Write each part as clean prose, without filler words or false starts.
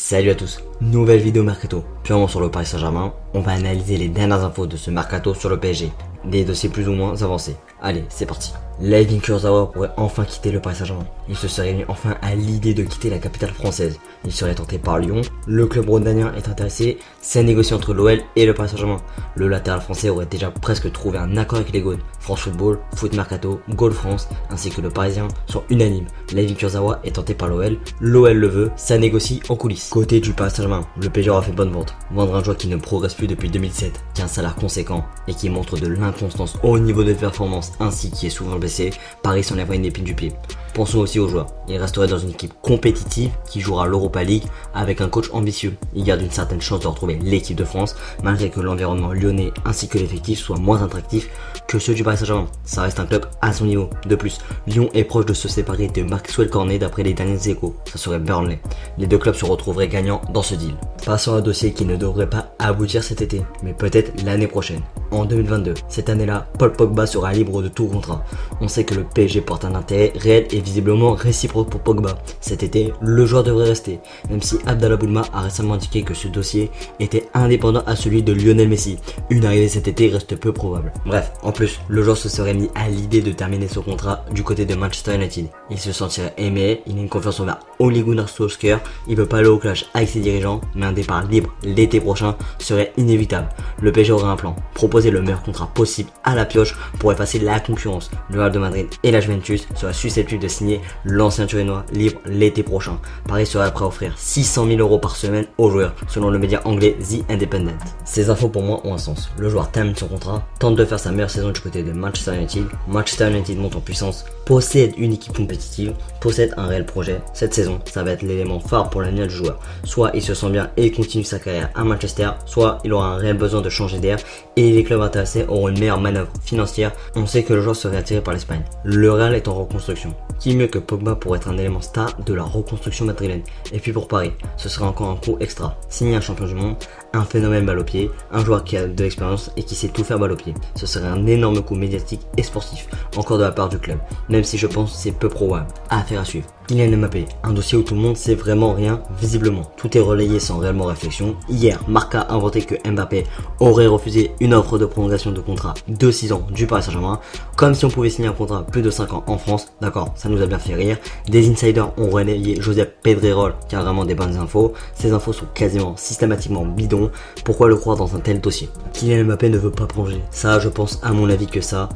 Salut à tous, nouvelle vidéo mercato, purement sur le Paris Saint-Germain. On va analyser les dernières infos de ce mercato sur le PSG, des dossiers plus ou moins avancés. Allez, c'est parti. Layvin Kurzawa pourrait enfin quitter le Paris Saint-Germain. Il se serait mis enfin à l'idée de quitter la capitale française. Il serait tenté par Lyon. Le club rhodanien est intéressé. C'est négocié entre l'OL et le Paris Saint-Germain. Le latéral français aurait déjà presque trouvé un accord avec les Gones. France Football, Foot Mercato, Goal France, ainsi que le Parisien sont unanimes. Layvin Kurzawa est tenté par l'OL. L'OL le veut, ça négocie en coulisses. Côté du Paris Saint-Germain, le PSG aura fait bonne vente. Vendre un joueur qui ne progresse plus depuis 2007, qui a un salaire conséquent et qui montre de l'inconstance au niveau de performance ainsi qui est souvent blessé, Paris s'enlèverait une épine du pied. Pensons aussi aux joueurs. Il resterait dans une équipe compétitive qui jouera l'Europa League avec un coach ambitieux. Il garde une certaine chance de retrouver l'équipe de France malgré que l'environnement lyonnais ainsi que l'effectif soient moins attractifs que ceux du Paris Saint-Germain. Ça reste un club à son niveau. De plus, Lyon est proche de se séparer de Maxwell Cornet d'après les derniers échos. Ça serait Burnley. Les deux clubs se retrouveraient gagnants dans ce deal. Passons à un dossier qui ne devrait pas aboutir cet été, mais peut-être l'année prochaine. En 2022, cette année-là, Paul Pogba sera libre de tout contrat. On sait que le PSG porte un intérêt réel et visiblement réciproque pour Pogba. Cet été, le joueur devrait rester, même si Abdallah Boulma a récemment indiqué que ce dossier était indépendant à celui de Lionel Messi. Une arrivée cet été reste peu probable. Bref, en plus, le joueur se serait mis à l'idée de terminer son contrat du côté de Manchester United. Il se sentirait aimé, il a une confiance envers Ole Gunnar Solskjaer, il veut pas aller au clash avec ses dirigeants, mais un départ libre l'été prochain serait inévitable. Le PSG aurait un plan, proposer le meilleur contrat possible à la pioche pour effacer la concurrence. Le Real de Madrid et la Juventus seraient susceptibles de signer l'ancien Turinois libre l'été prochain. Paris serait prêt à offrir 600 000 € par semaine aux joueurs, selon le média anglais The Independent. Ces infos pour moi ont un sens. Le joueur termine son contrat, tente de faire sa meilleure saison du côté de Manchester United. Manchester United monte en puissance, possède une équipe compétitive, possède un réel projet. Cette saison, ça va être l'élément phare pour l'avenir du joueur. Soit il se sent bien et continue sa carrière à Manchester, soit il aura un réel besoin de changer d'air et les clubs intéressés auront une meilleure manœuvre financière. On sait que le joueur serait attiré par l'Espagne. Le Real est en reconstruction. Qui mieux que Pogba pour être un élément star de la reconstruction madrilène. Et puis pour Paris, ce serait encore un coup extra. Signer un champion du monde, un phénomène balle au pied, un joueur qui a de l'expérience et qui sait tout faire balle au pied. Ce serait un énorme coup médiatique et sportif, encore de la part du club, même si je pense que c'est peu probable. Affaire à suivre. Kylian Mbappé, un dossier où tout le monde sait vraiment rien, visiblement. Tout est relayé sans réellement réflexion. Hier, Marca a inventé que Mbappé aurait refusé une offre de prolongation de contrat de 6 ans du Paris Saint-Germain, comme si on pouvait signer un contrat plus de 5 ans en France. D'accord, ça nous a bien fait rire. Des insiders ont relayé Josep Pedrerol, qui a vraiment des bonnes infos. Ces infos sont quasiment systématiquement bidons. Pourquoi le croire dans un tel dossier? Kylian Mbappé ne veut pas prolonger. Ça, je pense à mon avis que ça...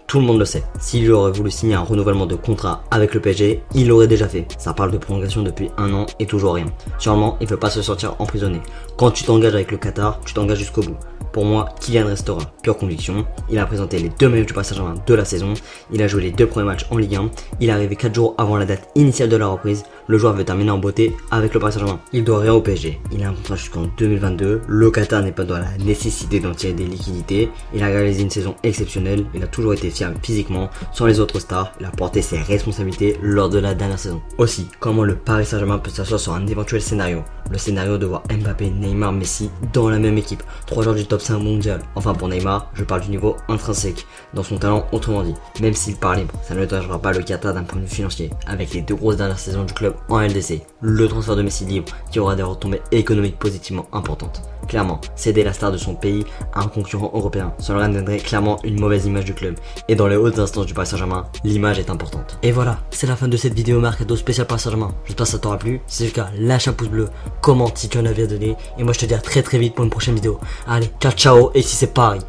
Tout le monde le sait. S'il aurait voulu signer un renouvellement de contrat avec le PSG, il l'aurait déjà fait. Ça parle de prolongation depuis 1 an et toujours rien. Sûrement, il ne veut pas se sentir emprisonné. Quand tu t'engages avec le Qatar, tu t'engages jusqu'au bout. Pour moi, Kylian restera. Pure conviction. Il a présenté les 2 maillots du Paris Saint-Germain de la saison. Il a joué les 2 premiers matchs en Ligue 1. Il est arrivé 4 jours avant la date initiale de la reprise. Le joueur veut terminer en beauté avec le Paris Saint-Germain. Il doit rien au PSG. Il a un contrat jusqu'en 2022. Le Qatar n'est pas dans la nécessité d'en tirer des liquidités. Il a réalisé une saison exceptionnelle. Il a toujours été fiable physiquement. Sans les autres stars, il a porté ses responsabilités lors de la dernière saison. Aussi, comment le Paris Saint-Germain peut s'asseoir sur un éventuel scénario? Le scénario de voir Mbappé, Neymar, Messi dans la même équipe. 3 joueurs du top 5 mondial. Enfin pour Neymar, je parle du niveau intrinsèque, dans son talent autrement dit. Même s'il part libre, ça ne dérangera pas le Qatar d'un point de vue financier. Avec les 2 grosses dernières saisons du club en LDC, le transfert de Messi libre qui aura des retombées économiques positivement importantes. Clairement, céder la star de son pays à un concurrent européen, cela donnerait clairement une mauvaise image du club. Et dans les hautes instances du Paris Saint-Germain, l'image est importante. Et voilà, c'est la fin de cette vidéo mercato spécial Paris Saint-Germain. J'espère que ça t'aura plu. Si c'est le cas, lâche un pouce bleu, commente si tu en as avis à donner. Et moi je te dis à très vite pour une prochaine vidéo. Allez, ciao ciao, et si c'est Paris.